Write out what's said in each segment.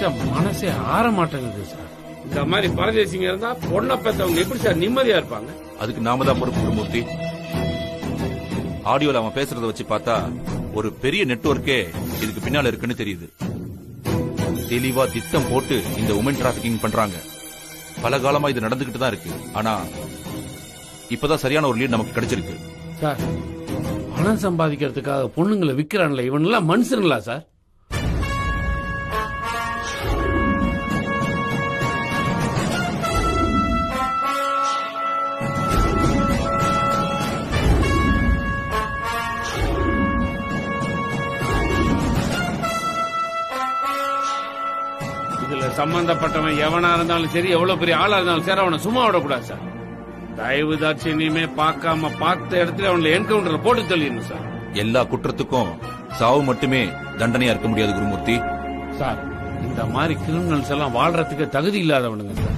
நினைச்சா மனசே ஆற மாட்டேங்குது சார். இந்த மாதிரி பரதேசிங்க இருந்தா பொண்ணை பெற்றவங்க எப்படி சார் நிம்மதியா இருப்பாங்க? அதுக்கு நாம தான் பொறுப்பு குருமூர்த்தி. ஆடியோல அவன் பேசுறத வச்சு பார்த்தா ஒரு பெரிய நெட்வொர்க்கே இதுக்கு பின்னால இருக்குன்னு தெரியுது. தெளிவா திட்டம் போட்டு இந்த உமன் டிராபிகிங் பண்றாங்க. பல காலமா இது நடந்துகிட்டு தான் இருக்கு. ஆனா இப்பதான் சரியான ஒரு லீட் நமக்கு கிடைச்சிருக்கு சார். பணம் சம்பாதிக்கிறதுக்காக பொண்ணுங்களை விக்கிறான்ல, இவன் எல்லாம் மனுஷனுங்களா சார்? இதுல சம்பந்தப்பட்டவன் எவனா இருந்தாலும் சரி, எவ்வளவு பெரிய ஆளா இருந்தாலும் சரி, அவனை சும்மா விடக்கூடாது சார். தயவு தாட்சியமே பார்க்காம பார்த்த இடத்துல அவனை என்கவுண்டர் போட்டு தள்ளிடணும் சார். எல்லா குற்றத்துக்கும் சாவு மட்டுமே தண்டனையா இருக்க முடியாது குருமூர்த்தி. சார், இந்த மாதிரி கிரிமினல்ஸ் எல்லாம் வாழ்றதுக்கு தகுதி இல்லாதவனுங்க சார்.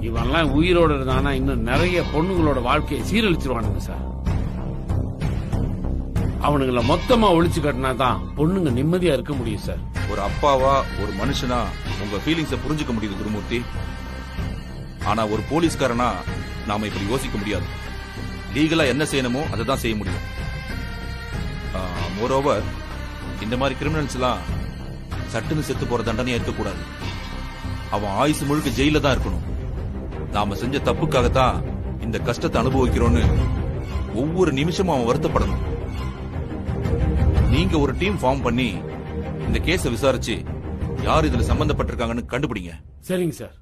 இவன்லாம் உயிரோடு இருந்தானா இன்னும் நிறைய பொண்ணுங்களோட வாழ்க்கையை சீரழிச்சிருவானுங்க சார். அவனுங்களை மொத்தமா ஒழிச்சு கட்டினா தான் பொண்ணுங்க நிம்மதியா இருக்க முடியும் சார். ஒரு அப்பாவா ஒரு மனுஷனா உங்க ஃபீலிங்ஸ புரிஞ்சுக்க முடியுது குருமூர்த்தி. ஆனா ஒரு போலீஸ்காரனா நாம இப்படி யோசிக்க முடியாது. லீகலா என்ன செய்யணுமோ அதை தான் செய்ய முடியும். மோரோவர் இந்த மாதிரி கிரிமினல்ஸ் எல்லாம் சட்டுன்னு செத்து போற தண்டனையா இருக்கக்கூடாது. அவன் ஆயுசு முழுக்க ஜெயில தான் இருக்கணும். நாம செஞ்ச தப்புக்காகத்தான் இந்த கஷ்டத்தை அனுபவிக்கிறோன்னு ஒவ்வொரு நிமிஷமும் அவன் வருத்தப்படணும். நீங்க ஒரு டீம் ஃபார்ம் பண்ணி இந்த கேஸ விசாரிச்சு யார் இதுல சம்பந்தப்பட்டிருக்காங்கன்னு கண்டுபிடிங்க. சரிங்க சார்.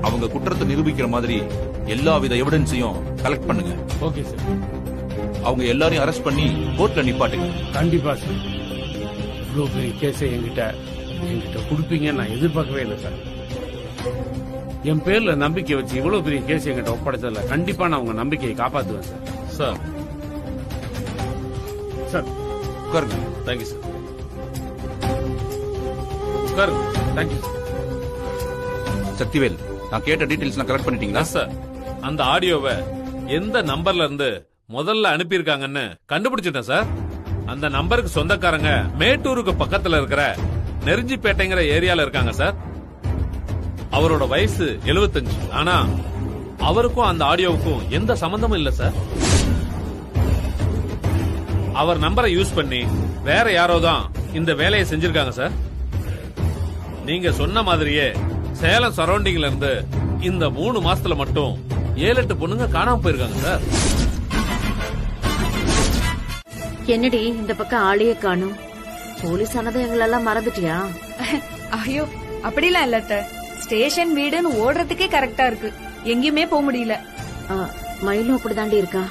அவங்க குற்றத்தை நிரூபிக்கிற மாதிரி எல்லாவித எவிடன்ஸையும் கலெக்ட் பண்ணுங்க. Okay sir. அவங்க எல்லாரையும் அரெஸ்ட் பண்ணி கோர்ட்ல நிப்பாட்டுங்க. கண்டிப்பா சார். இவ்வளவு பெரிய கேஸை என்கிட்ட கொடுப்பீங்க நான் எதிர்பார்க்கவே இல்லை சார். என் பேர்ல நம்பிக்கை வச்சு இவ்வளவு பெரிய கேஸ் என்கிட்ட ஒப்படைச்சதுல கண்டிப்பா நான் உங்க நம்பிக்கையை காப்பாத்துவேன் சார். சார் சார் உட்காருங்க. Thank you sir. உட்காருங்க. Thank you sir. சக்திவேல், நான் கேட்ட டீடைல்ஸ் கலெக்ட் பண்ணிட்டீங்களா? சார், அந்த ஆடியோவை எந்த நம்பர்ல இருந்து முதல்ல அனுப்பியிருக்காங்கன்னு கண்டுபிடிச்சிட்டேன் சார். அந்த நம்பருக்கு சொந்தக்காரங்க மேட்டூருக்கு பக்கத்துல இருக்கிற நெருஞ்சிப்பேட்டைங்கிற ஏரியால இருக்காங்க சார். அவரோட வயசு 75. ஆனா அவருக்கும் அந்த ஆடியோவுக்கும் எந்த சம்பந்தமும் இல்ல சார். அவர் நம்பரை யூஸ் பண்ணி வேற யாரோ தான் இந்த வேலையை செஞ்சிருக்காங்க சார். நீங்க சொன்ன மாதிரியே சேலம் சரௌண்டிங்ல இருந்து இந்த 3 மாசத்துல மட்டும் 7-8 பொண்ணுங்க காணாம போயிருக்காங்க சார். என்னடி இந்த பக்கம் ஆளையே காணும்? போலீஸ் ஆனதை எங்களெல்லாம் மறந்துட்டியா? ஐயோ, அப்படிலாம் இல்ல அத்தை. ஸ்டேஷன் வீடுன்னு ஓடுறதுக்கே கரெக்டா இருக்கு. எங்கேயுமே போக முடியல. மயிலும் அப்படிதாண்டி இருக்கா?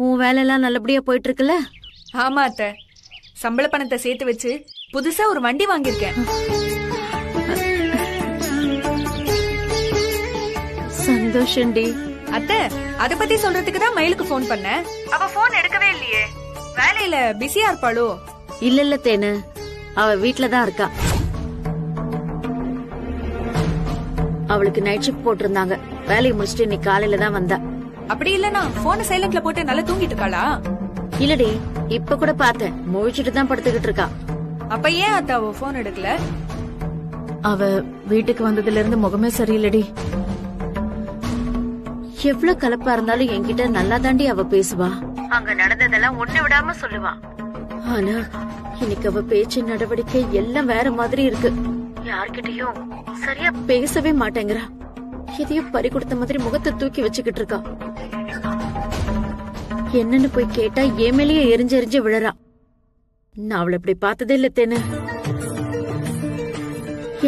உன் வேலை எல்லாம் நல்லபடியா போயிட்டு இருக்குல்ல? ஆமா அத்தை, சம்பள பணத்தை சேர்த்து வச்சு புதுசா ஒரு வண்டி வாங்கியிருக்கேன். சந்தோஷம்டி. அத்தை, அத பத்தி சொல்றதுக்கு தான் மயிலுக்கு போன் பண்ணேன். அவ போன் எடுக்கவே இல்லையே. வேலையில பிஸியா இருப்பாளோ? இல்ல தேனு, அவ வீட்டுலதான் இருக்கா. அவளுக்கு நைட் ஷிஃப்ட் போட்டிருந்தாங்க. வேலையை முடிச்சுட்டு இன்னைக்கு காலையில தான் வந்தா. அப்படி இல்லனா போன சைலண்ட்ல போட்டு நல்லா தூங்கிட்டு இருக்காளா? இல்லடி, இப்ப கூட பார்த்தேன், முழிச்சிட்டு தான் படுத்துக்கிட்டு இருக்கா. அப்ப ஏன் அத்தா அவ போன் எடுக்கல? அவ வீட்டுக்கு வந்ததுல இருந்து முகமே சரியில்லடி. எவ்வளவு கலப்பா இருந்தாலும் என்கிட்ட நல்லா தாண்டி அவ பேசுவா. அங்க நடந்ததெல்லாம் ஒண்ணு விடாம சொல்லுவா. ஆனா இன்னைக்கு அவ பேச்சு நடவடிக்கை எல்லாம் வேற மாதிரி இருக்கு. யார்கிட்டயும் சரியா பேசவே மாட்டேங்கிறா. எதையும் பறி கொடுத்த மாதிரி முகத்தை தூக்கி வச்சுக்கிட்டு இருக்கா. என்னன்னு போய் கேட்டா என் மேலேயே எரிஞ்சு விழறா. நான் அவளை இப்படி பார்த்ததே இல்ல தேனு.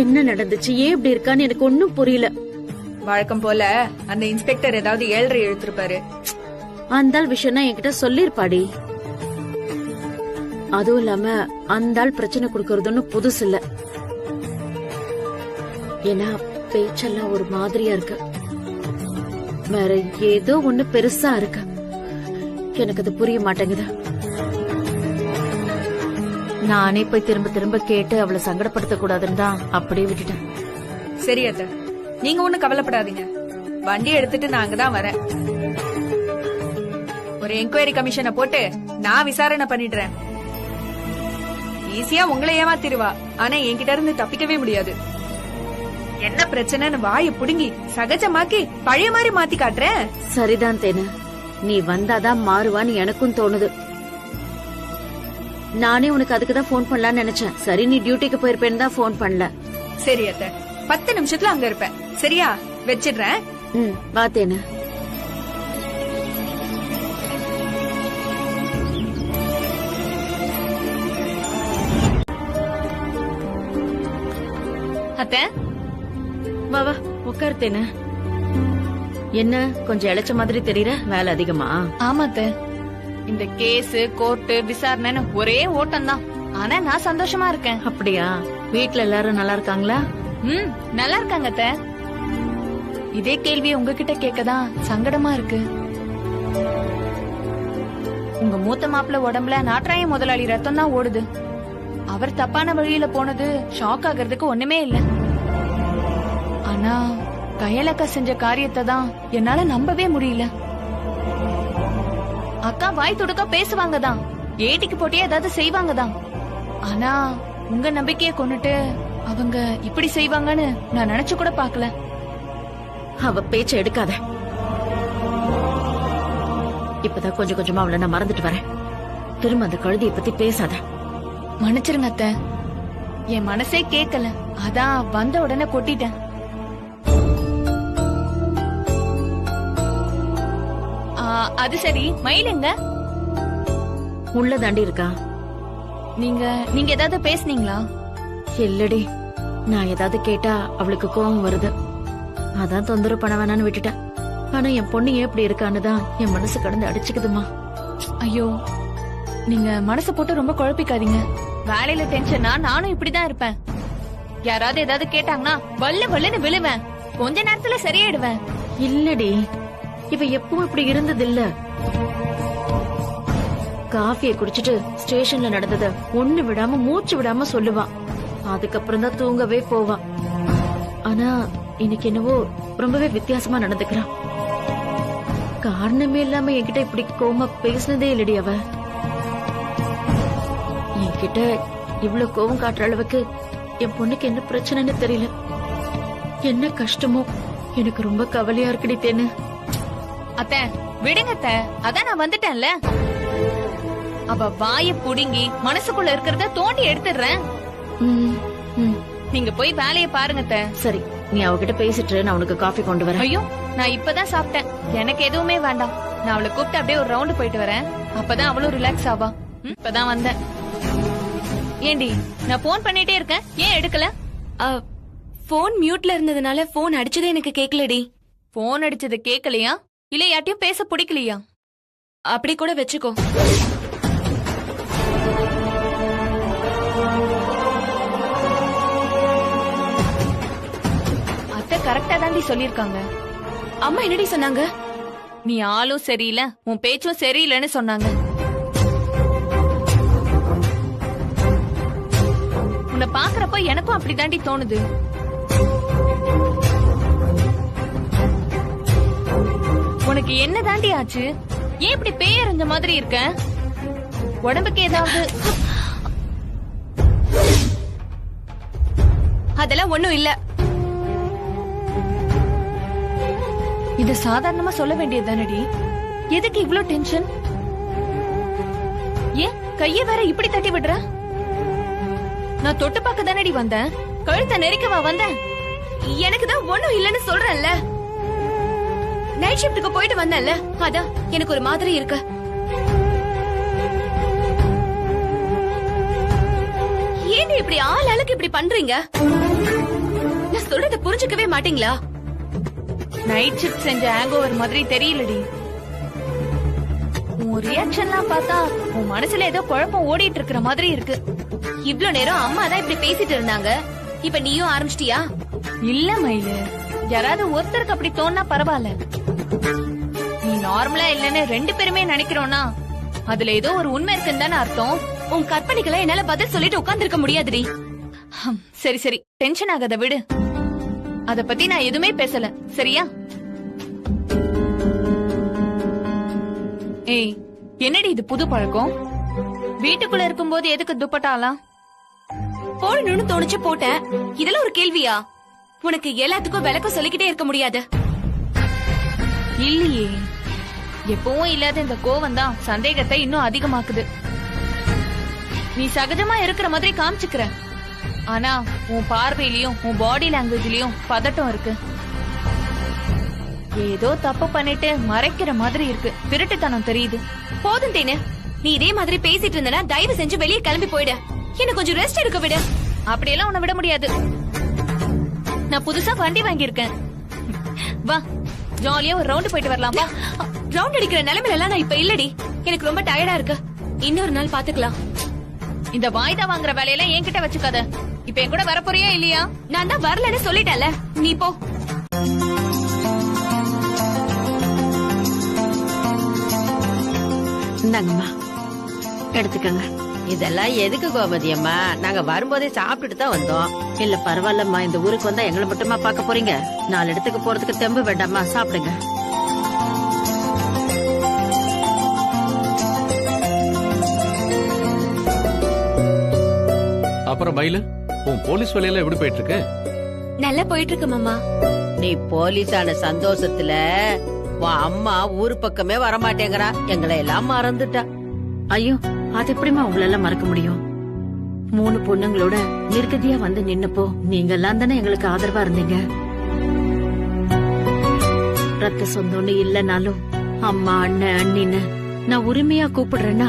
என்ன நடந்துச்சு, ஏன் இப்படி இருக்கான்னு எனக்கு ஒன்னும் புரியல. வழக்கம் போல அந்த இன்ஸ்பெக்டர் ஏதாவது 7:30 எழுத்திருப்பாரு. அந்த ஆள் விஷயம்னா என்கிட்ட சொல்லிருப்பாடி. அதுவும் இல்லாம அந்த ஆள் பிரச்சனை கொடுக்கறதுன்னு புதுசு இல்ல. ஏன்னா பேச்செல்லாம் ஒரு மாதிரியா இருக்கு. வேற ஏதோ ஒண்ணு பெருசா இருக்கு. எனக்கு அது புரிய மாட்டேங்குது. நானே போய் திரும்ப திரும்ப கேட்டு அவளை சங்கடப்படுத்த கூடாதுன்னு தான் அப்படியே விட்டுட்டேன். சரி அத்தை, நீங்க ஒண்ணும் கவலைப்படாதீங்க. வண்டி எடுத்துட்டு நான் அங்கதான் வரேன். ஒரு என்கொயரி கமிஷனை போட்டு நான் விசாரணை பண்ணிடுறேன். ஈஸியா உங்களை ஏமாத்திருவா, ஆனா என்கிட்ட இருந்து தப்பிக்கவே முடியாது. என்ன பிரச்சனைன்னு வாயை புடுங்கி சகஜமாக்கி பழைய மாதிரி மாத்தி காட்டுறேன். சரிதான் தேனு, நீ வந்தாதான் மாறுவான்னு எனக்கும் தோணுது. நானே உனக்கு அதுக்குதான் போன் பண்ணலாம்னு நினைச்சேன். சரி, நீ டியூட்டிக்கு போயிருப்பேன்னு தான் போன் பண்ணல. சரி அத்தை, 10 நிமிஷத்துல அங்க இருப்பேன். சரியா, வச்சிடுறேன். வா தேனு. அத்தை, வா வா உட்கார் தேனு. என்ன கொஞ்சம் இளைச்ச மாதிரி தெரியற? வேலை அதிகமா? ஆமா அத்தை. இந்த கேஸ், கோர்ட்டு, விசாரணைன்னு ஒரே ஓட்டம் தான். ஆனா நான் சந்தோஷமா இருக்கேன். அப்படியா? வீட்ல எல்லாரும் நல்லா இருக்காங்களா? நல்லா இருக்காங்க அத்தை. இதே கேள்வி உங்ககிட்ட கேட்கதான் சங்கடமா இருக்கு. உங்க மூத்த மாப்பிள்ள உடம்புல நாட்டாய முதலாளி ரத்தம் தான் ஓடுது. அவர் தப்பான வழியில போனது ஷாக் ஆகிறதுக்கு ஒண்ணுமே இல்ல. ஆனா கையலக்கா செஞ்ச காரியத்தை தான் என்னால நம்பவே முடியல. அக்கா வாய் துடுக்க பேசுவாங்க தான், ஏட்டிக்கு போட்டியே ஏதாவது செய்வாங்க தான். ஆனா உங்க நம்பிக்கைய கொண்டுட்டு அவங்க இப்படி செய்வாங்கன்னு நான் நினைச்சு கூட பாக்கல. அவ பேச்ச எடுக்காத. இப்பதான் கொஞ்சம் கொஞ்சமா அவளை நான் மறந்துட்டு வரேன். திரும்ப அந்த கழுதியை பத்தி பேசாத. மன்னிச்சிருங்க அத்தை, என் மனசே கேக்கல. அதான் வந்த உடனே கொட்டிட்டேன். அது சரி, மயிலுங்க உள்ள தாண்டி இருக்கா? நீங்க ஏதாவது பேசுனீங்களா? இல்லடி, நான் ஏதாவது கேட்டா அவளுக்கு கோபம் வருது. அதான் தொந்தரவு பண்ண வேணான்னு விட்டுட்டேன். ஆனா என் பொண்ணு ஏன் இப்படி இருக்கான்னு தான் என் மனசு கடந்து அடிச்சுக்குதுமா. ஐயோ, நீங்க மனசு போட்டு ரொம்ப குழப்பிக்காதீங்க. வேலையில டென்ஷனா நானும் இப்படிதான் இருப்பேன். யாராவது ஏதாவது கேட்டாங்கன்னா வல்ல வல்லுன்னு விழுவேன். கொஞ்ச நேரத்துல சரியாயிடுவேன். இல்லடி, இவ எப்பவும் இப்படி இருந்தது இல்ல. காஃபியை குடிச்சிட்டு ஸ்டேஷன்ல நடந்தத ஒண்ணு விடாம மூச்சு விடாம சொல்லுவா. அதுக்கப்புறம் தான் தூங்கவே போவா. ஆனா இன்னைக்கு என்னவோ ரொம்பவே வித்தியாசமா நடந்துக்கிறான். காரணமே இல்லாம என்கிட்ட இப்படி கோவமா பேசினதே இல்லடி அவ. என்கிட்ட இவ்வளவு கோவம் காட்டுற அளவுக்கு என் பொண்ணுக்கு என்ன பிரச்சனைன்னு தெரியல. என்ன கஷ்டமோ எனக்கு ரொம்ப கவலையா இருக்குடி தேனு. அத்தை விடுங்க அத்தை, அதான் நான் வந்துட்டேன்ல. அவ வாய புடுங்கி மனசுக்குள்ள இருக்கிறத தோண்டி எடுத்துடுறேன். நீங்க போய் வேலைய பாருங்க அத்தை. சரி, நீ அவகிட்ட பேசிட்டு நான் உனக்கு காஃபி கொண்டு வரேன். ஐயோ, நான் இப்பதான் சாப்பிட்டேன். எனக்கு எதுவுமே வேண்டாம். நான் அவளை கூப்பிட்டு அப்படியே ஒரு ரவுண்ட் போயிட்டு வரேன். அப்பதான் அவளும் ரிலாக்ஸ் ஆவா. இப்பதான் வந்தேன். ஏண்டி, நான் போன் பண்ணிட்டே இருக்கேன், ஏன் எடுக்கல? போன் மியூட்ல இருந்ததுனால போன் அடிச்சதே எனக்கு கேக்கலடி. போன் அடிச்சது கேக்கலையா, இல்ல யார்ட்டையும் பேச பிடிக்கலையா? அப்படி கூட வச்சுக்கோ. அத்தை கரெக்டா தாண்டி சொல்லிருக்காங்க. அம்மா என்னடி சொன்னாங்க? நீ ஆளும் சரியில்லை, உன் பேச்சும் சரியில்லைன்னு சொன்னாங்க. உன்னை பாக்குறப்ப எனக்கும் அப்படி தாண்டி தோணுது. உனக்கு என்ன தாண்டி ஆச்சு? ஏன் இப்படி பேயறிஞ்ச மாதிரி இருக்க? உடம்புக்கு ஏதாவது? அதெல்லாம் ஒண்ணும் இல்ல. இது சாதாரணமா சொல்ல வேண்டியது தானடி. எதுக்கு இவ்ளோ டென்ஷன்? ஏன் கைய வேற இப்படி தட்டி விடுற? நான் தொட்டு பார்க்க தானடி வந்தேன், கழுத்தை நெரிக்கவா வந்தேன்? எனக்கு தான் ஒண்ணும் இல்லன்னு சொல்றேன்ல. நைட் ஷிஃப்ட்டுக்கு போயிட்டு வந்தேன்ல, அதான் எனக்கு ஒரு மாதிரி இருக்கு. ஏன் இப்படி ஆள் ஆளுக்கு இப்படி பண்றீங்க? நான் சொல்றத புரிஞ்சுக்கவே மாட்டீங்களா? நைட் ஷிஃப்ட் செஞ்ச ஹேங்கோவர் மாதிரி தெரியலடி. உன் ரியாக்ஷன்லாம் பார்த்தா உன் மனசுல ஏதோ குழப்பம் ஓடிட்டு இருக்கிற மாதிரி இருக்கு. இவ்ளோ நேரம் அம்மா தான் இப்படி பேசிட்டு இருந்தாங்க, இப்ப நீயும் ஆரம்பிச்சிட்டியா? இல்ல மயிலு, யாராவது ஒருத்தருக்கு அப்படி தோணா பரவாயில்ல. நீ நார்மலா இல்லன்னு 2 பேருமே நினைக்கிறோம்னா அதுல ஏதோ ஒரு உண்மை இருக்குன்னு தானே அர்த்தம். உன் கற்பனைக்கெல்லாம் என்னால பதில் சொல்லிட்டு உட்கார்ந்து இருக்க முடியாதுடி. சரி சரி, டென்ஷன் ஆகாத விடு. அத பத்தி நான் எதுவுமே பேசல, சரியா? ஏய், என்னடி இது புது பழக்கம்? வீட்டுக்குள்ள இருக்கும்போது எதுக்கு துப்பட்டாலாம்? போடணும்னு தோணுச்சு போட்டேன். இதெல்லாம் ஒரு கேள்வியா? உனக்கு எல்லாத்துக்கும் விளக்கம் சொல்லிக்கிட்டே இருக்க முடியாது. இல்லையே, எப்பவும் இல்லாத இந்த கோவம் தான் சந்தேகத்தை இன்னும் அதிகமாக்குது. நீ சகஜமா இருக்கிற மாதிரி காமிச்சுக்கிற, ஆனா உன் பார்வையிலயும் உன் பாடி லாங்குவேஜ்லயும் பதட்டம் இருக்கு. ஏதோ தப்பு பண்ணிட்டு மறைக்கிற மாதிரி இருக்கு. திருட்டுத்தனம் தெரியுது. போதும் தேனு, நீ இதே மாதிரி பேசிட்டு இருந்தனா தயவு செஞ்சு வெளியே கிளம்பி போயிடு. என்ன கொஞ்சம் ரெஸ்ட் எடுக்க விடு. அப்படியெல்லாம் உன்னை விட முடியாது. நான் புதுசா வண்டி வாங்கியிருக்கேன். வா, ஜாலியா ஒரு ரவுண்ட் போயிட்டு வரலாம். வா. ரவுண்ட் அடிக்கிற நிலைமையில எல்லாம் நான் இப்ப இல்லடி. எனக்கு ரொம்ப டயர்டா இருக்கு. இன்னொரு நாள் பாத்துக்கலாம். இந்த வாய்தா வாங்குற வேலையெல்லாம் என்கிட்ட வச்சுக்காத. இப்ப என் கூட வரப்போறியா இல்லையா? நான் தான் வரலன்னு சொல்லிட்டேன்ல, நீ போ. இந்தாங்கம்மா, எடுத்துக்கங்க. இதெல்லாம் எதுக்கு கோமதி அம்மா? நாங்க வரும்போதே சாப்பிட்டுட்டு தான் வந்தோம். இல்ல பரவாயில்லம்மா, இந்த ஊருக்கு வந்தா எங்களை மட்டுமா பார்க்க போறீங்க? 4 இடத்துக்கு போறதுக்கு தெம்பு வேண்டாமா? சாப்பிடுங்க. அப்புறம் மயிலு, உன் போலீஸ் வேலையெல்லாம் எப்படி போயிட்டு இருக்கு? நல்லா போயிட்டு இருக்கு மாமா. நீ போலீஸ் ஆன சந்தோஷத்துல உன் அம்மா ஊரு பக்கமே வரமாட்டேங்கிறா. எங்களை எல்லாம் மறந்துட்டா. ஐயோ, அது எப்படிமா உங்களால மறக்க முடியும்? 3 பொண்ணுங்களோட நிர்கதியா வந்து நின்னப்போ நீங்க எல்லாம் தானே எங்களுக்கு ஆதரவா இருந்தீங்க. ரத்த சொந்தம்னு இல்லனாலும் அம்மா, அண்ணன், அண்ணின்னு நான் உரிமையா கூப்பிடுறேன்னா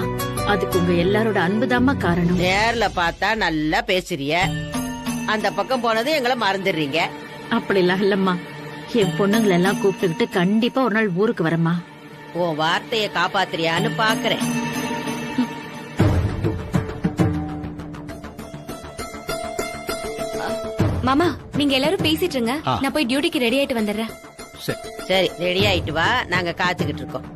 அதுக்கு உங்க எல்லாரோட அன்புதாம்மா காரணம். நேர்ல பார்த்தா நல்லா பேசுறிய, அந்த பக்கம் போனது எங்களை மறந்துடுறீங்க. அப்படிலாம் இல்லம்மா, என் பொண்ணுங்களை எல்லாம் கூப்பிட்டுக்கிட்டு கண்டிப்பா ஒரு நாள் ஊருக்கு வரமா. உன் வார்த்தைய காப்பாத்துறியான்னு பாக்குறேன். மாமா, நீங்க எல்லாரும் பேசிட்டு இருங்க. நான் போய் டியூட்டிக்கு ரெடி ஆயிட்டு வந்துடுறேன். சரி, ரெடி ஆயிட்டு வா, நாங்க காத்துக்கிட்டு இருக்கோம்.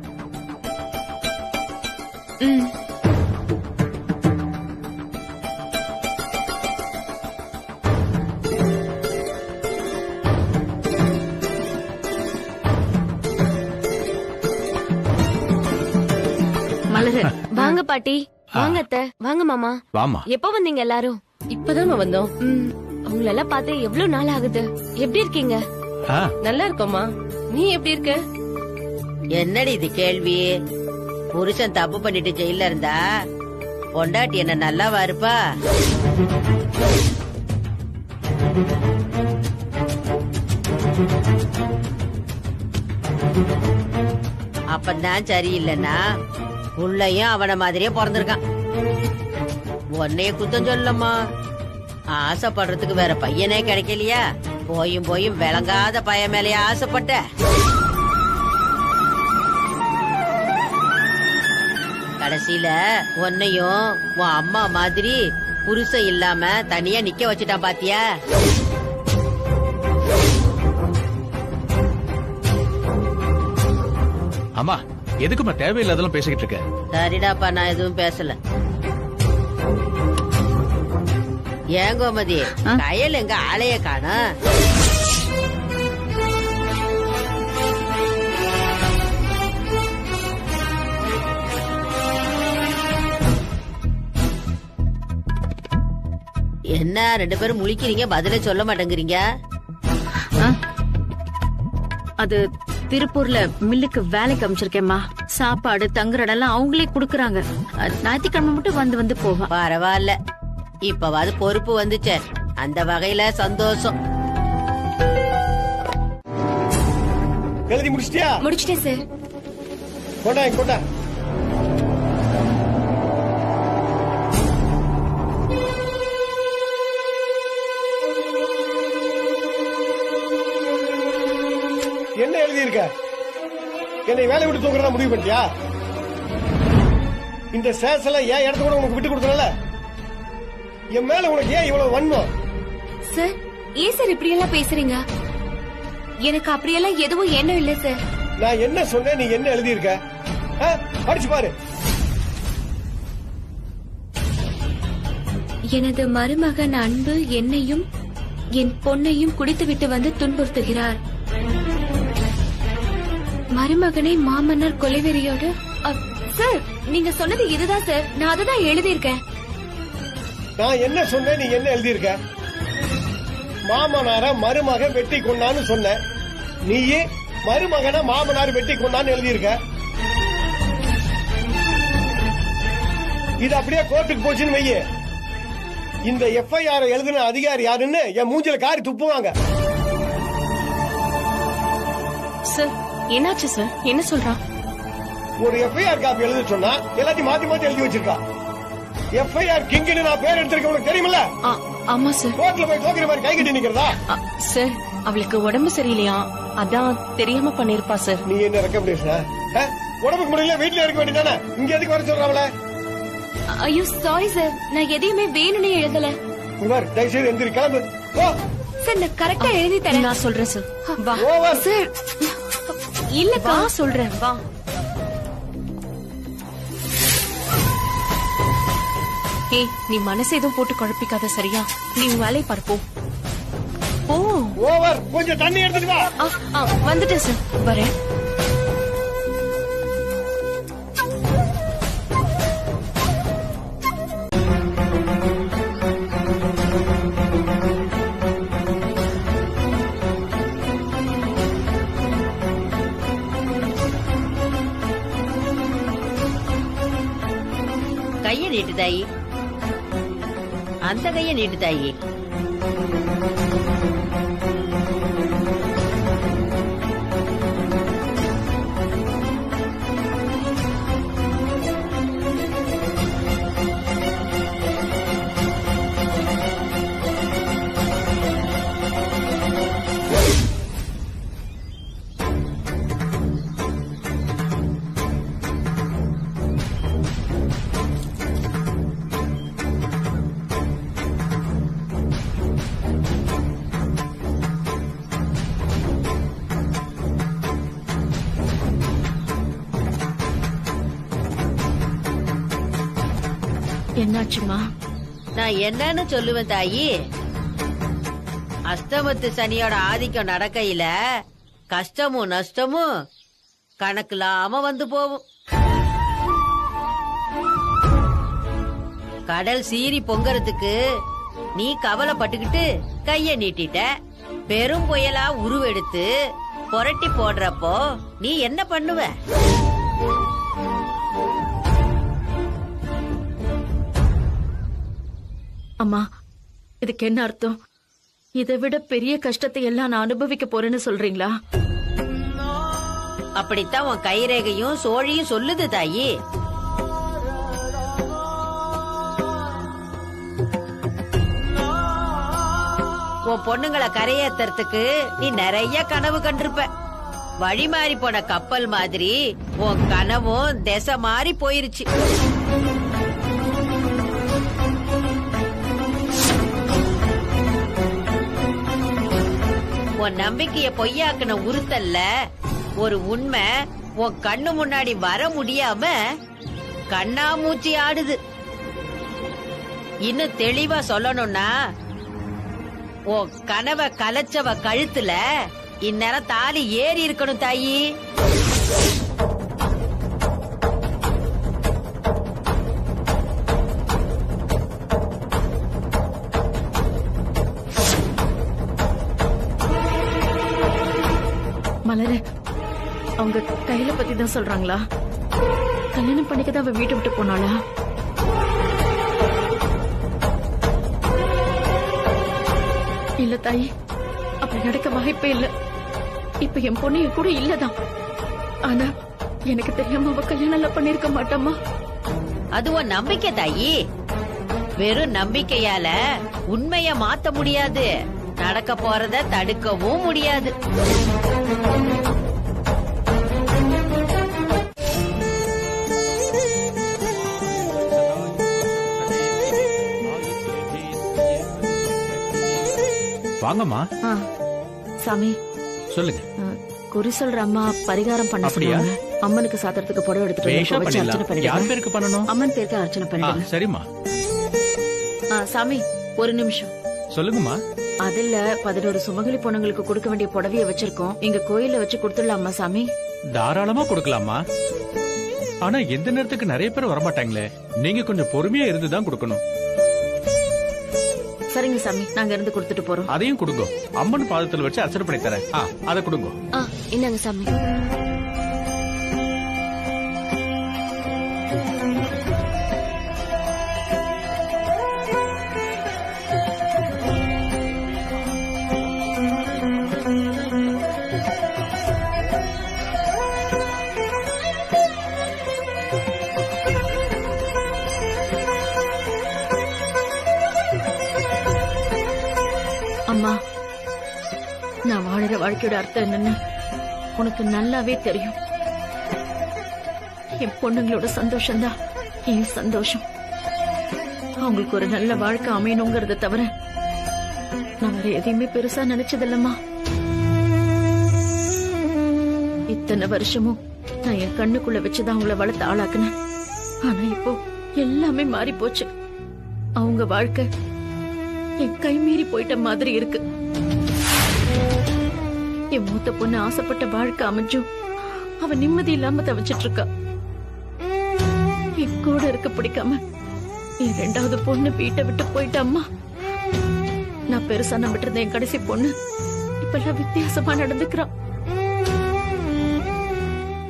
மலரு, வாங்க பாட்டி, வாங்க அத்தை, வாங்க மாமா. வாமா. எப்ப வந்தீங்க எல்லாரும்? இப்பதான் வந்தோம். உங்களை எல்லாம் பார்த்து எவ்வளவு நாள் ஆகுது. எப்படி இருக்கீங்க? நல்லா இருக்கோமா. நீ எப்படி இருக்க? என்னடி இது கேள்வி? புருஷன் தப்பு பண்ணிட்டு ஜெயில இருந்தா பொண்டாட்டி என்ன நல்லாவா இருப்பா? அப்பந்தான் சரியில்லைன்னா உள்ளயும் அவன மாதிரியே பிறந்திருக்கான். உன்னைய குத்தம் சொல்லம்மா. ஆசைப்படுறதுக்கு வேற பையனே கிடைக்கலையா? போயும் விளங்காத பையன் மேலேயே ஆசைப்பட்ட. கடைசியில உன்னையும் உன் அம்மா மாதிரி புருஷன் இல்லாம தனியா நிக்க வச்சுட்டான் பாத்தியா? அம்மா, எதுக்குமா தேவையில்லாதெல்லாம் பேசிக்கிட்டு இருக்க? சரிடாப்பா, நான் எதுவும் பேசல. ஏன் கோமதி, கயல் எங்க ஆளைய காணோம்? என்ன 2 பேரும் முழிக்கிறீங்க, பதிலே சொல்ல மாட்டேங்கிறீங்க? அது திருப்பூர்ல மில்லுக்கு வேலைக்கு அமைச்சிருக்கேம்மா. சாப்பாடு தங்குற இடம்லாம் அவங்களே குடுக்கறாங்க. ஞாயிற்றுக்கிழமை மட்டும் வந்து போவா. பரவாயில்ல, இப்பவாது பொறுப்பு வந்துச்சே, அந்த வகையில சந்தோஷம். எழுதி முடிச்சிட்டியா? முடிச்சிட்டேன் சார். கொண்டா. என்ன எழுதி இருக்க? என்னை வேலை விட்டு தூக்குறதா முடிவு பண்ணிட்டியா? இந்த சேசல ஏன் இடத்த கூட உனக்கு விட்டு கொடுக்கறல? என் மேல உனக்கு ஏன் இவ்வளவு வன்மம்? சார், ஏன் சார் இப்படி எல்லாம் பேசுறீங்க? எனக்கு அப்படியெல்லாம் எதுவும் எண்ணம் இல்ல சார். நான் என்ன சொன்னேன், நீ என்ன எழுதி இருக்க? படிச்சு பாரு. எனது மருமகன் அன்பு என்னையும் என் பொன்னையும் குடித்துவிட்டு வந்து துன்புறுத்துகிறார். மருமகனை மாமன்னர் கொலைவெறியோடு. சார், நீங்க சொன்னது இதுதான் சார். நான் அதுதான் எழுதியிருக்கேன். நான் என்ன சொன்னேன், நீ என்ன எழுதியிருக்க? மாமனார மருமகன் வெட்டி கொண்டான்னு சொன்ன, நீயே மருமகனை மாமனார் வெட்டி கொண்டான்னு எழுதியிருக்க. இது அப்படியே கோர்ட்டுக்கு போச்சுன்னு வையே, இந்த எஃப்ஐஆர் எழுதின அதிகாரி யாருன்னு என் மூஞ்சில காரி துப்புவாங்க. சார் என்னாச்சு சார்? என்ன சொல்றா? ஒரு எஃப்ஐஆர் காப்பி எழுத சொன்னா எல்லாத்தையும் மாத்தி மாத்தி எழுதி வச்சிருக்கா. எஃப்ஐஆர் கிங்னு நான் பேர் எடுத்திருக்கேன், உனக்கு தெரியுமில்ல? ஆமா சார். கோர்ட்ல போய் தோக்கிற மாதிரி கை கட்டி நிக்கிறதா? சார் அவளுக்கு உடம்பு சரியில்லையா, அதான் தெரியாம பண்ணிருப்பா சார். நீ என்ன ரெக்கமெண்டேஷனா? உடம்புக்கு முடியல, வீட்டுல இருக்க வேண்டியதானே, இங்க எதுக்கு வர சொல்றாங்களே? ஐயோ சாரி சார், நான் எதையுமே வேணும்னே எழுதல. தயவுசெய்து எந்திரி, கிளம்பு. சார் நான் கரெக்டா எழுதி தரேன். நான் சொல்றேன் சார். வா சார். இல்லக்கா சொல்றேன், வா. ஏய், நீ மனசு எதுவும் போட்டு குழப்பிக்காத, சரியா? நீ உன் வேலையை பார்ப்போம். ஓவர். கொஞ்சம் தண்ணி எடுத்துட்டு வா. வந்துட்டேன் சார், வரேன். கைய நீட்டு தாயி, அந்த கைய நீட்டு தாயி. என்னாச்சுமா? நான் என்னன்னு சொல்லுவேன் தாயி, அஸ்தமத்து சனியோட ஆதிக்கம் நடக்கையில கஷ்டமும் நஷ்டமும் கணக்கில்லாம வந்து போகும். கடல் சீறி பொங்கறதுக்கு நீ கவலைப்பட்டுக்கிட்டு கைய நீட்டிட்ட. பெரும் புயலா உருவெடுத்து புரட்டி போடுறப்போ நீ என்ன பண்ணுவ? அம்மா, இதுக்கு என்ன அர்த்தம்? இதை விட பெரிய கஷ்டத்தை எல்லாம் நான் அனுபவிக்க போறேன்னு சொல்றீங்களா? அப்படித்தான் உன் கைரேகையும் சோழியும் சொல்லுது தாயி. உன் பொண்ணுங்களை கரையேத்துறதுக்கு நீ நிறைய கனவு கண்டிருப்ப. வழி மாறி போன கப்பல் மாதிரி உன் கனவும் திசை மாறி போயிருச்சு. உன் நம்பிக்கைய பொய்யாக்குன உறுத்தல்ல ஒரு உண்மை உன் கண்ணு முன்னாடி வர முடியாம கண்ணாமூச்சி ஆடுது. இன்னும் தெளிவா சொல்லணும்னா, உன் கனவை கலைச்சவ கழுத்துல இந்நேரம் தாலி ஏறி இருக்கணும் தாயி. மலரு, அவங்க கையில பத்தி தான் சொல்றாங்களா? கல்யாணம் பண்ணிக்கதான் அவ வீட்டை விட்டு போனாளா? இல்ல தாயி, அப்படி நடக்க வாய்ப்பே இல்ல. இப்ப என் பொண்ணு என் கூட இல்லதான். ஆனா எனக்கு தெரியாம அவ கல்யாணம் எல்லாம் பண்ணிருக்க மாட்டாமா. அது உன் நம்பிக்கை தாயி. வெறும் நம்பிக்கையால உண்மைய மாத்த முடியாது, நடக்க போறத தடுக்கவும் முடியாது. வாங்கம்மா. சாமி சொல்லுங்க. குறி சொல்ற அம்மா பரிகாரம் பண்ண சொன்னாங்க. அம்மனுக்கு சாத்திரத்துக்கு புடவை எடுத்துட்டு யார் பேருக்கு பண்ணணும்? அம்மன் பேருக்கு அர்ச்சனை பண்ணிடுங்க. சரிம்மா. சாமி ஒரு நிமிஷம். சொல்லுங்கம்மா. அதுல 11 சுமங்கலி பொண்ணுங்களுக்கு கொடுக்க வேண்டிய புடவைய வச்சிருக்கோம். எங்க கோயில வச்சு கொடுத்துடலாமா சாமி? தாராளமா கொடுக்கலாமா. ஆனா எந்த நேரத்துக்கு நிறைய பேர் வரமாட்டாங்களே, நீங்க கொஞ்சம் பொறுமையா இருந்துதான் கொடுக்கணும். சரிங்க சாமி, நாங்க இருந்து கொடுத்துட்டு போறோம். அதையும் கொடுங்க. அம்மன் பாதத்துல வச்சு அர்ச்சனை பண்ணி தரேன். அதை கொடுங்க. என்னங்க சாமி. அம்மா, நான் வாழற வாழ்க்கையோட அர்த்தம் என்னன்னு உனக்கு நல்லாவே தெரியும். என் பொண்ணுங்களோட சந்தோஷம்தான் என் சந்தோஷம். அவங்களுக்கு ஒரு நல்ல வாழ்க்கை அமையணுங்கிறத தவிர நான் வேற எதையுமே பெருசா நினைச்சதில்லம்மா. இத்தனை வருஷமும் நான் என் கண்ணுக்குள்ள வச்சுதான் அவங்கள வளர்த்து ஆளாக்குனேன். ஆனா இப்போ எல்லாமே மாறி போச்சு. அவங்க வாழ்க்கை என் கை மீறி போயிட்ட மாதிரி இருக்கு. என் மூத்த பொண்ணு ஆசைப்பட்ட வாழ்க்கை அமைஞ்சும் அவ நிம்மதி இல்லாம தவிச்சிட்டு இருக்கா. என் கூட இருக்க பிடிக்காம என் 2வது பொண்ணு வீட்டை விட்டு போயிட்டாம்மா. நான் பெருசா நம்பிட்டு இருந்த என் கடைசி பொண்ணு இப்பெல்லாம் வித்தியாசமா நடந்துக்கிறான்.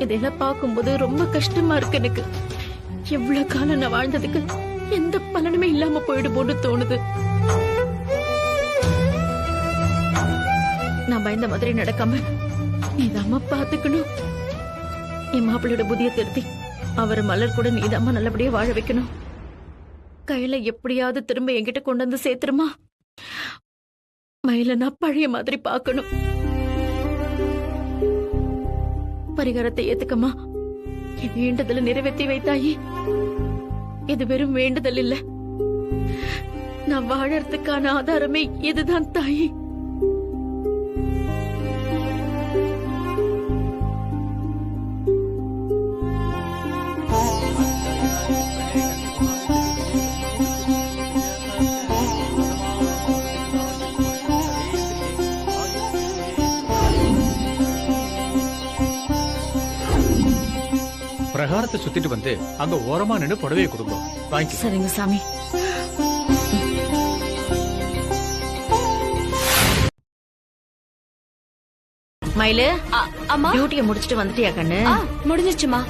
இதெல்லாம் பார்க்கும்போது ரொம்ப கஷ்டமா இருக்கு எனக்கு. எவ்வளவு காலம் நான் வாழ்ந்ததுக்கு எந்த பலனுமே இல்லாம போயிடுமோன்னு தோணுது. நான் பயந்த மாதிரி நடக்காம நீதாம்மா பாத்துக்கணும். என் மாப்பிள்ளையோட புதிய திருத்தி அவர் மலர் கூட நீதாம்மா நல்லபடியா வாழ வைக்கணும். கையில எப்படியாவது திரும்ப என்கிட்ட கொண்டு வந்து சேர்த்துருமா. மயில நான் பழைய மாதிரி பாக்கணும். பரிகாரத்தை ஏத்துக்கமா. என் வேண்டுதலை நிறைவேற்றி வைத்தாயே. இது வெறும் வேண்டுதல் இல்ல, நான் வாழறதுக்கான ஆதாரமே இதுதான் தாயே. பிரகாரத்தை சுத்திட்டு வந்து அங்க ஓரமா நின்று புடவையை கொடுங்க. வாங்கி. சரிங்க சாமி. மயிலு, அம்மா டியூட்டியை முடிச்சிட்டு வந்துட்டியா கண்ணு? முடிஞ்சிருச்சுமா.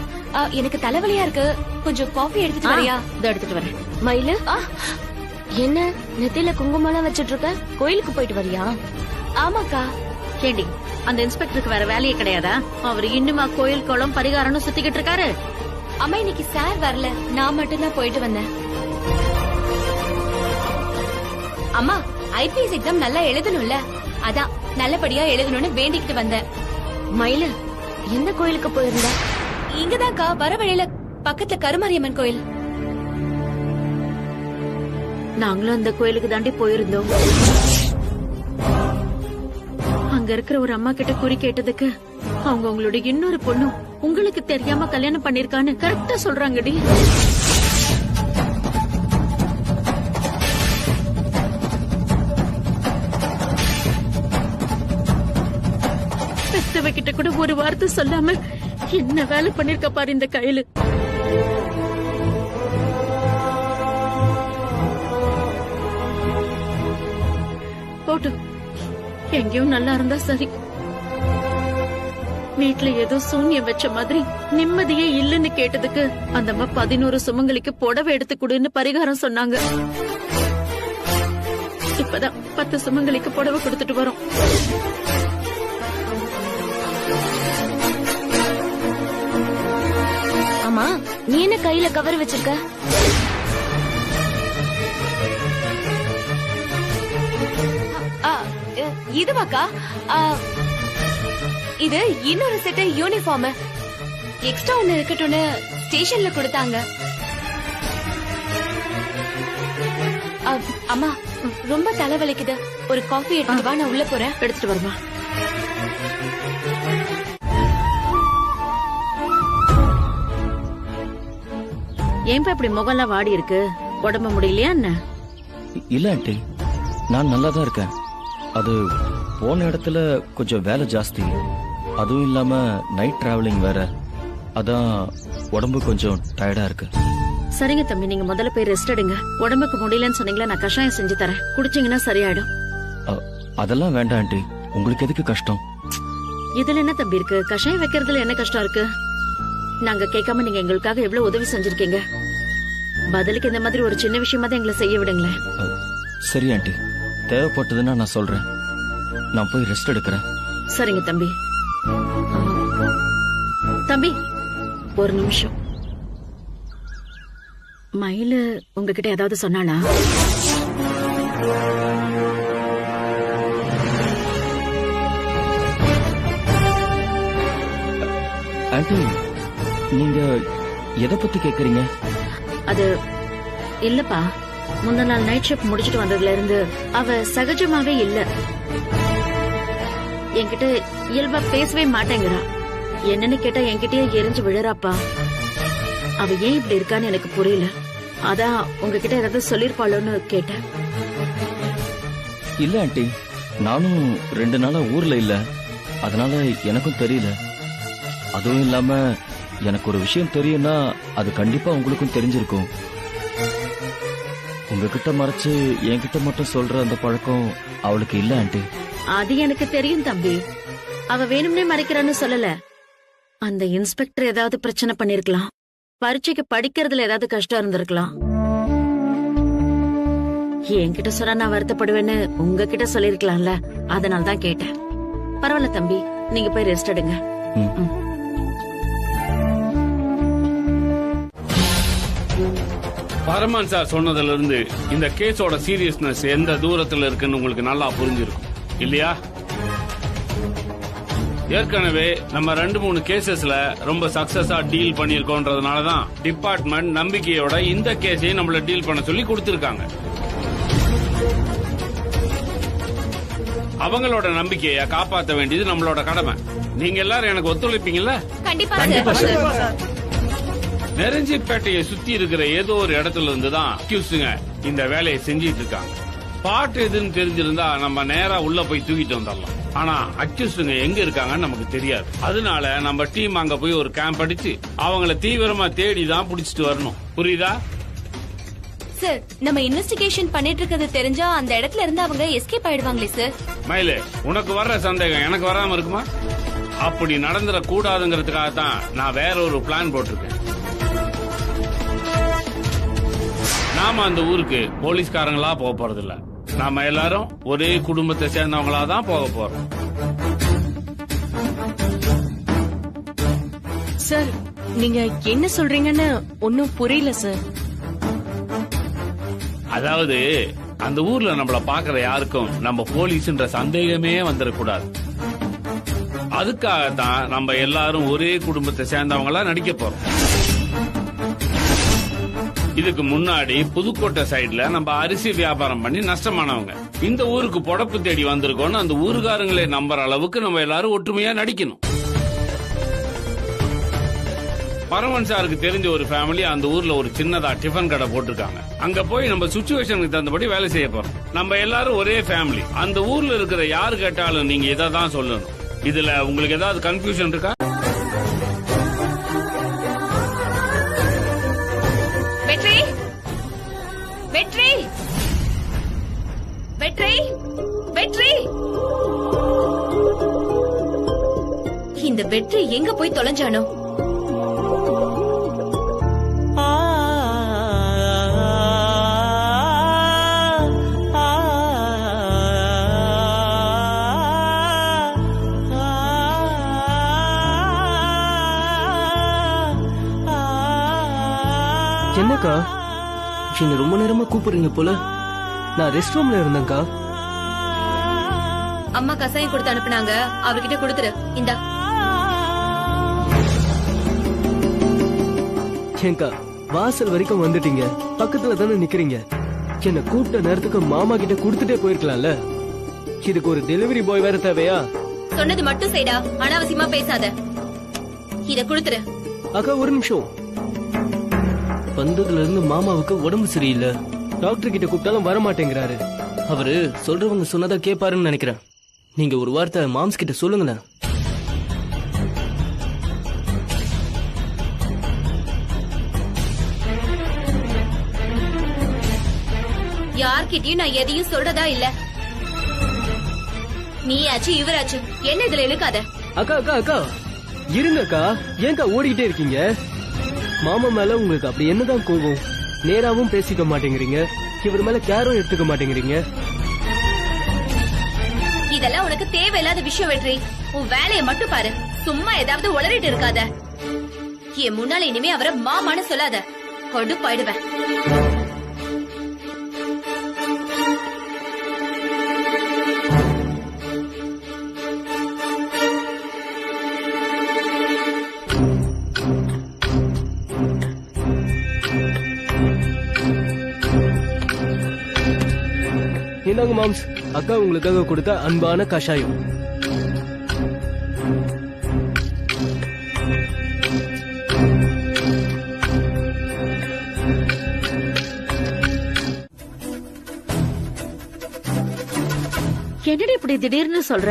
எனக்கு தலைவலியா இருக்கு, கொஞ்சம் காஃபி எடுத்துட்டு வரியா? இதோ எடுத்துட்டு வரேன். மயிலு, என்ன நெத்தியில குங்குமம் வச்சிட்டு இருக்க? கோயிலுக்கு போயிட்டு வரியா? ஆமாக்கா. கேண்டி, அந்த இன்ஸ்பெக்டருக்கு வேற வேலையே கிடையாதா? அவர் இன்னுமா கோயில் குளம் பரிகாரம்னு சுத்திக்கிட்டு இருக்காரு? அம்மா இன்னைக்கு சார் வரல, நான் மட்டும்தான் போயிட்டு வந்தேன். அம்மா ஐபிஎஸ் எக்ஸாம் நல்லா எழுதணும்ல, அதான் நல்லபடியா எழுதணும்னு வேண்டிக்கிட்டு வந்தேன். மயிலு, எந்த கோயிலுக்கு போயிருந்த? இங்கதான்க்கா, வர வழியில பக்கத்துல கருமாரியம்மன் கோயில். நாங்களும் அந்த கோயிலுக்கு தாண்டி போயிருந்தோம். அங்க இருக்கிற ஒரு அம்மா கிட்ட குறி கேட்டதுக்கு அவங்க உங்களுடைய இன்னொரு பொண்ணும் உங்களுக்கு தெரியாம கல்யாணம் பண்ணிருக்கான்னு கரெக்டா சொல்றாங்கடி. பெத்தவ கிட்ட கூட ஒரு வார்த்தை சொல்லாம என்ன வேலை பண்ணிருக்க பாரு இந்த கையில. போட்டு எங்கேயும் நல்லா இருந்தா சரி. வீட்டுல ஏதோ சூன்யம் வச்ச மாதிரி நிம்மதியே இல்லன்னு கேட்டதுக்கு அந்த அம்மா 11 சுமங்கலிக்கு புடவை எடுத்து கொடுன்னு பரிகாரம் சொன்னாங்க. இப்பதான் 10 சுமங்கலிக்கு புடவை கொடுத்துட்டு வரோம். ஆமா, நீ என்ன கையில கவர் வச்சிருக்க? இதுவாக்கா, இது இன்னொரு செட் யூனிஃபார்ம். எக்ஸ்ட்ரா ஒண்ணு இருக்கட்டும்னு ஸ்டேஷன்ல கொடுத்தாங்க. அம்மா ரொம்ப தலைவலிக்குது, ஒரு காஃபி எடுத்துட்டு வா, நான் உள்ள போறேன். எடுத்துட்டு வருமா? ஏன்பா இப்படி முகம்லாம் வாடி இருக்கு? உடம்பு முடியலையா என்ன? இல்ல ஆண்டி, நான் நல்லா தான் இருக்கேன். அது போன இடத்துல கொஞ்சம் வேலை ஜாஸ்தி, அதுவும் இல்லாம நைட் டிராவலிங் வேற, அதான் உடம்பு கொஞ்சம் டயர்டா இருக்கு. சரிங்க தம்பி, நீங்க முதல்ல போய் ரெஸ்ட் எடுங்க. உடம்புக்கு முடியலன்னு சொன்னீங்களா, நான் கஷாயம் செஞ்சு தரேன், குடிச்சீங்கன்னா சரியாயிடும். அதெல்லாம் வேண்டாம் ஆண்டி, உங்களுக்கு எதுக்கு கஷ்டம்? இதுல என்ன தம்பி இருக்கு? கஷாயம் வைக்கிறதுல என்ன கஷ்டம் இருக்கு? நாங்க கேட்காம நீங்க எங்களுக்காக எவ்வளவு உதவி செஞ்சிருக்கீங்க. பதிலுக்கு இந்த மாதிரி ஒரு சின்ன விஷயமா தான் எங்களை செய்ய விடுங்களேன். சரி ஆண்டி, தேவைப்பட்டதுன்னா நான் சொல்றேன். நான் போய் ரெஸ்ட் எடுக்கிறேன். சரிங்க தம்பி. தம்பி ஒரு நிமிஷம். மயிலு உங்ககிட்ட ஏதாவது சொன்னாளா? ஆண்டி, நீங்க எதை பத்தி கேக்குறீங்க? அது இல்லப்பா, முந்த நாள் நைட் ஷிஃப்ட் முடிச்சிட்டு வந்ததுல இருந்து அவ சகஜமாவே இல்ல. என்கிட்ட இயல்பா பேசவே மாட்டேங்கிறா. என்னன்னு கேட்டா என்கிட்டயே எரிஞ்சு விழுறாப்பா. அவ ஏன் இப்படி இருக்கான்னு எனக்கு புரியல. அதான் உங்ககிட்ட ஏதாவது சொல்லிருப்பாளோன்னு கேட்டேன். இல்ல ஆண்டி, நானும் 2 நாளா ஊர்ல இல்ல, அதனால எனக்கும் தெரியல. அதுவும் இல்லாம எனக்கு ஒரு விஷயம் தெரியும்னா அது கண்டிப்பா உங்களுக்கும் தெரிஞ்சிருக்கும். உங்ககிட்ட மறைச்சு என்கிட்ட மட்டும் சொல்ற அந்த பழக்கம் அவளுக்கு இல்ல ஆண்டி. அது எனக்கு தெரியும் தம்பி. அவ வேணும்னே மறைக்கிறான்னு சொல்லல. அந்த இன்ஸ்பெக்டர் ஏதாவது பிரச்சனை பண்ணிருக்கலாம். பரீட்சைக்கு படிக்கிறதுல ஏதாவது கஷ்டம் இருந்திருக்கலாம். என்கிட்ட சொன்னா நான் வருத்தப்படுவேன்னு உங்ககிட்ட சொல்லிருக்கலாம்ல, அதனால தான் கேட்டேன். பரவாயில்ல தம்பி, நீங்க போய் ரெஸ்ட் எடுங்க. பரமன் சார் சொன்னதுல இருந்து இந்த கேஸோட சீரியஸ்னஸ் எந்த தூரத்துல இருக்குன்னு உங்களுக்கு நல்லா புரிஞ்சிருக்கும் இல்லையா? ஏற்கனவே நம்ம 2-3 கேசஸ்ல ரொம்ப சக்சஸா டீல் பண்ணிருக்கோன்றதுனாலதான் டிபார்ட்மெண்ட் நம்பிக்கையோட இந்த கேஸையும் நம்மள டீல் பண்ண சொல்லி கொடுத்திருக்காங்க. அவங்களோட நம்பிக்கைய காப்பாற்ற வேண்டியது நம்மளோட கடமை. நீங்க எல்லாரும் எனக்கு ஒத்துழைப்பீங்கல்ல? கண்டிப்பா. நெருஞ்சிப்பேட்டையை சுத்தி இருக்கிற ஏதோ ஒரு இடத்துல இருந்துதான் அக்யூஸ்டுங்க இந்த வேலையை செஞ்சிட்டு இருக்காங்க. பாட்டு எதுன்னு தெரிஞ்சிருந்தா நம்ம நேரா உள்ள போய் தூக்கிட்டு வந்துடலாம். ஆனா அக்யூஸ்டுங்க எங்க இருக்காங்கன்னு நமக்கு தெரியாது. அதனால நம்ம டீம் அங்க போய் ஒரு கேம்ப் அடிச்சு அவங்கள தீவிரமா தேடி தான் புடிச்சிட்டு வரணும். புரியுதா? சார், நம்ம இன்வெஸ்டிகேஷன் பண்ணிட்டு இருக்கிறது தெரிஞ்சா அந்த இடத்துல இருந்து அவங்க எஸ்கேப் ஆயிடுவாங்களே சார். மயிலு, உனக்கு வர்ற சந்தேகம் எனக்கு வராம இருக்குமா? அப்படி நடந்துட கூடாதுங்கிறதுக்காக தான் நான் வேற ஒரு பிளான் போட்டிருக்கேன். நாம அந்த ஊருக்கு போலீஸ்காரங்களா போக போறது இல்ல. நாம எல்லாரும் ஒரே குடும்பத்தை சேர்ந்தவங்களா தான் போக போறோம். சார், நீங்க என்ன சொல்றீங்கன்னு ஒன்னும் புரியல சார். அதாவது அந்த ஊர்ல நம்மள பாக்குற யாருக்கும் நம்ம போலீஸ்ன்ற சந்தேகமே வந்துடக்கூடாது. அதுக்காகத்தான் நம்ம எல்லாரும் ஒரே குடும்பத்தை சேர்ந்தவங்களா நடிக்க போறோம். இதுக்கு முன்னாடி புதுக்கோட்டை சைடுல நம்ம அரிசி வியாபாரம் பண்ணி நஷ்டமானவங்க இந்த ஊருக்கு பொழப்பு தேடி வந்திருக்கோம்னு அந்த ஊருக்காரங்களே நம்புற அளவுக்கு நம்ம எல்லாரும் ஒற்றுமையா நடிக்கணும். பரமன் சாருக்கு தெரிஞ்ச ஒரு ஃபேமிலி அந்த ஊர்ல ஒரு சின்னதா டிஃபன் கடை போட்டிருக்காங்க. அங்க போய் நம்ம சிச்சுவேஷனுக்கு தகுந்தபடி வேலை செய்ய போறோம். நம்ம எல்லாரும் ஒரே ஃபேமிலி. அந்த ஊர்ல இருக்கிற யாரு கேட்டாலும் நீங்க இதை தான் சொல்லணும். இதுல உங்களுக்கு ஏதாவது கன்ஃபியூஷன் இருக்கா? வெற்றி, வெற்றி, வெற்றி, வெற்றி. இந்த வெற்றி எங்க போய் தொலைஞ்சானோ? என்னக்கா, நீங்க ரொம்ப நேரமா கூப்பிடுறீங்க போல. நான் ரெஸ்ட் ரூம்ல இருந்தேன்க்கா. அம்மா கசாயம் கொடுத்து அனுப்புனாங்க, அவர்கிட்ட கொடுத்துரு. இந்தா. ஏங்கா, வாசல் வரைக்கும் வந்துட்டீங்க, பக்கத்துல தானே நிக்கிறீங்க. என்ன கூப்பிட்ட நேரத்துக்கு மாமா கிட்ட கொடுத்துட்டே போயிருக்கலாம்ல. இதுக்கு ஒரு டெலிவரி பாய் வேற தேவையா? சொன்னது மட்டும் செய்டா, அனாவசியமா பேசாத. இத கொடுத்துரு. அக்கா ஒரு நிமிஷம். வந்ததுல இருந்து மாமாவுக்கு உடம்பு சரியில்லை. டாக்டர் கிட்ட கூப்பிட்டாலும் வர மாட்டேங்கிறாரு. அவரு சொல்றவங்க சொன்னதா கேட்பாருன்னு நினைக்கிறேன். நீங்க ஒரு வார்த்தை மாம்ஸ் கிட்ட சொல்லுங்களேன். யார்கிட்டயும் நான் எதையும் சொல்றதா இல்ல. நீயாச்சு இவராச்சு என்ன இதுல இழுக்காத. அக்கா அக்கா அக்கா இருங்க அக்கா, ஏன்க்கா ஓடிக்கிட்டே இருக்கீங்க? மாமா மேல உங்களுக்கு அப்படி என்னதான் கோபம்? நேராவும் பேசிக்க மாட்டேங்கிறீங்க, இவர் மேல கேரும் எடுத்துக்க மாட்டேங்கிறீங்க. இதெல்லாம் உனக்கு தேவையில்லாத விஷயம் வெற்றி. உன் வேலையை மட்டும் பாரு, சும்மா ஏதாவது உளறிட்டு இருக்காத. என் முன்னால இனிமே அவரை மாமான்னு சொல்லாத, கடுப்பாயிடுவேன். இந்தாங்க மாம்ஸ், அக்கா உங்களுக்காக கொடுத்த அன்பான கஷாயம். என்னடி இப்படி திடீர்னு சொல்ற?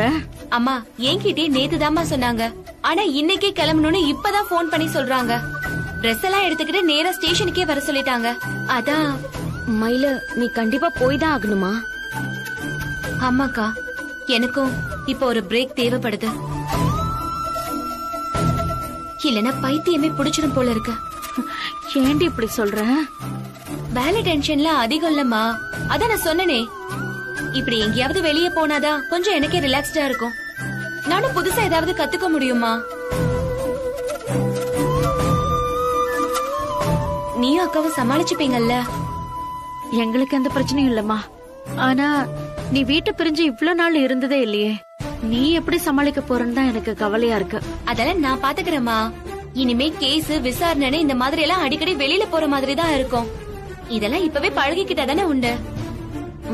அம்மா என்கிட்டே நேத்துதாம்மா சொன்னாங்க, ஆனா இன்னைக்கே கிளம்பணும்னு இப்பதான் போன் பண்ணி சொல்றாங்க. ட்ரெஸ் எல்லாம் எடுத்துக்கிட்டு நேரா ஸ்டேஷனுக்கே வர சொல்லிட்டாங்க. அதான் மயில நீ கண்டிப்பா போய் தான் ஆகணுமா? ஆமாக்கா, எனக்கும் இப்ப ஒரு பிரேக் தேவைப்படுது. இல்லனா பைத்தியமே புடிச்சிடும் போல இருக்கு. ஏண்டி இப்படி சொல்ற? வேலை டென்ஷன்ல அதிகம் இல்லம்மா, அதான் நான் சொன்னனே. இப்படி எங்கேயாவது வெளியே போனாதான் கொஞ்சம் எனக்கே ரிலாக்ஸ்டா இருக்கும். நானும் புதுசா ஏதாவது கத்துக்க முடியுமா? நீயும் அக்காவும் சமாளிச்சுப்பீங்கல்ல? எங்களுக்கு எந்த பிரச்சனையும் இல்லம்மா. ஆனா நீ வீட்டை பிரிஞ்சு இவ்வளவு நாள் இருந்ததே இல்லையே, நீ எப்படி சமாளிக்க போறன்னு தான் எனக்கு கவலையா இருக்கு. அதெல்லாம் நான் பாத்துக்கிறேம்மா. இனிமே கேஸ் விசாரணை இந்த மாதிரி எல்லாம் அடிக்கடி வெளியில போற மாதிரி தான் இருக்கும். இதெல்லாம் இப்பவே பழகிக்கிட்டா தானே உண்டு.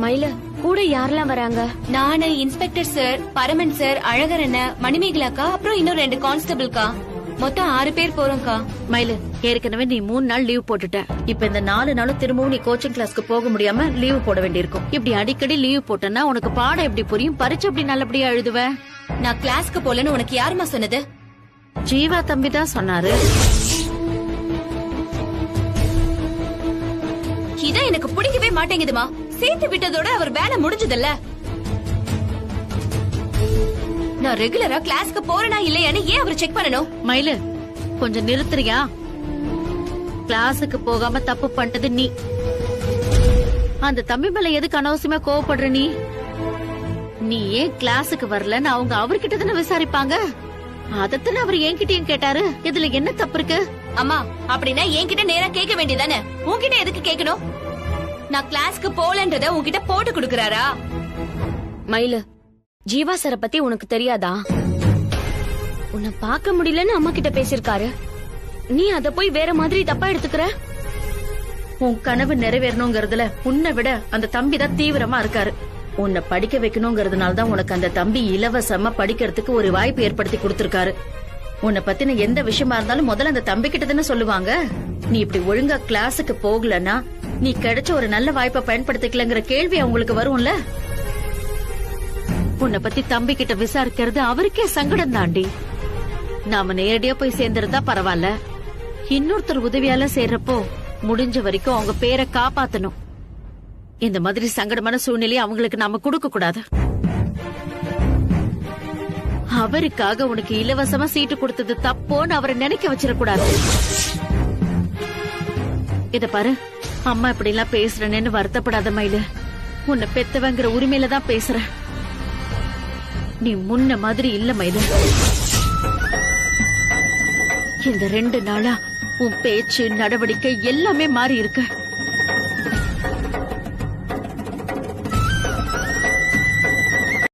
மயில கூட யாரெல்லாம் வராங்க? நானு, இன்ஸ்பெக்டர் சார், பரமன் சார், அழகர் அண்ணா, மணிமேகலாக்கா, அப்புறம் இன்னும் 2 கான்ஸ்டபிள்கா. மொத்தம் 6 பேர் போறோம்க்கா. மயிலு, ஏற்கனவே நீ 3 நாள் லீவ் போட்டுட்ட. இப்ப இந்த 4 நாளும் திரும்பவும் நீ கோச்சிங் கிளாஸ்க்கு போக முடியாம லீவ் போட வேண்டியிருக்கும். இப்படி அடிக்கடி லீவ் போட்டனா உனக்கு பாடம் எப்படி புரியும்? பரீட்சை எப்படி நல்லபடியா எழுதுவ? நான் கிளாஸ்க்கு போலன்னு உனக்கு யாருமா சொன்னது? ஜீவா தம்பி தான் சொன்னாரு. இதான் எனக்கு பிடிக்கவே மாட்டேங்குதுமா. சேர்த்து விட்டதோட அவர் வேலை முடிஞ்சதில்ல. நான் ரெகுலரா கிளாஸ்க்கு போறேனா இல்லையான்னு ஏன் அவர் செக் பண்ணணும்? மயிலு, கொஞ்சம் நிறுத்துறியா? கிளாஸுக்கு போகாம தப்பு பண்ணிட்டது நீ. அந்த தம்பி மேல எதுக்கு அனாவசியமா கோவப்படுற நீ? நீ ஏன் கிளாஸுக்கு வரலன்னு அவங்க அவர்கிட்ட தானே விசாரிப்பாங்க. அதத்தானே அவர் என்கிட்டயும் கேட்டாரு. இதுல என்ன தப்பு இருக்கு? அம்மா, அப்படின்னா என்கிட்ட நேரா கேட்க வேண்டியதானே? உன்கிட்ட எதுக்கு கேட்கணும்? நான் கிளாஸ்க்கு போலன்றத உன்கிட்ட போட்டு கொடுக்கறாரா? மயிலு, ஜீவா சார பத்தி உனக்கு தெரியாதா? உன்னை பார்க்க முடியலன்னு அம்மா கிட்ட பேசிருக்காரு. நீ அத போய் வேற மாதிரி தப்பா எடுத்துக்கிற. உன் கனவு நிறைவேறணுங்கிறதுல உன்னை விட அந்த தம்பி தான் தீவிரமா இருக்காரு. உன்னை படிக்க வைக்கணுங்கிறதுனால தான் உனக்கு அந்த தம்பி இலவசமா படிக்கிறதுக்கு ஒரு வாய்ப்பு ஏற்படுத்தி கொடுத்திருக்காரு. உன்னை பத்தின எந்த விஷயமா இருந்தாலும் முதல்ல அந்த தம்பி கிட்ட தானே சொல்லுவாங்க. நீ இப்படி ஒழுங்கா கிளாஸுக்கு போகலன்னா நீ கிடைச்ச ஒரு நல்ல வாய்ப்பை பயன்படுத்திக்கலங்கிற கேள்வி அவங்களுக்கு வரும்ல. உன்னை பத்தி தம்பி கிட்ட விசாரிக்கிறது அவருக்கே சங்கடம் தாண்டி. நாம நேரடியா போய் சேர்ந்திருந்தா பரவாயில்ல. இன்னொருத்தர் உதவியால சேர்றப்போ முடிஞ்ச வரைக்கும் அவங்க பேரை காப்பாத்தணும். இந்த மாதிரி சங்கடமான சூழ்நிலையை அவங்களுக்கு நாம கொடுக்க கூடாது. அவருக்காக உனக்கு இலவசமா சீட்டு கொடுத்தது தப்போன்னு அவரை நினைக்க வச்சிடக்கூடாது. இத பாரு, அம்மா இப்படி எல்லாம் பேசுறேன்னு வருத்தப்படாத மயிலு. உன்னை பெத்தவங்கிற உரிமையில தான் பேசுற. நீ முன்ன மாதிரி இல்ல மயிலு. இந்த 2 நாளா உன் பேச்சு நடவடிக்கை எல்லாமே மாறி இருக்கு.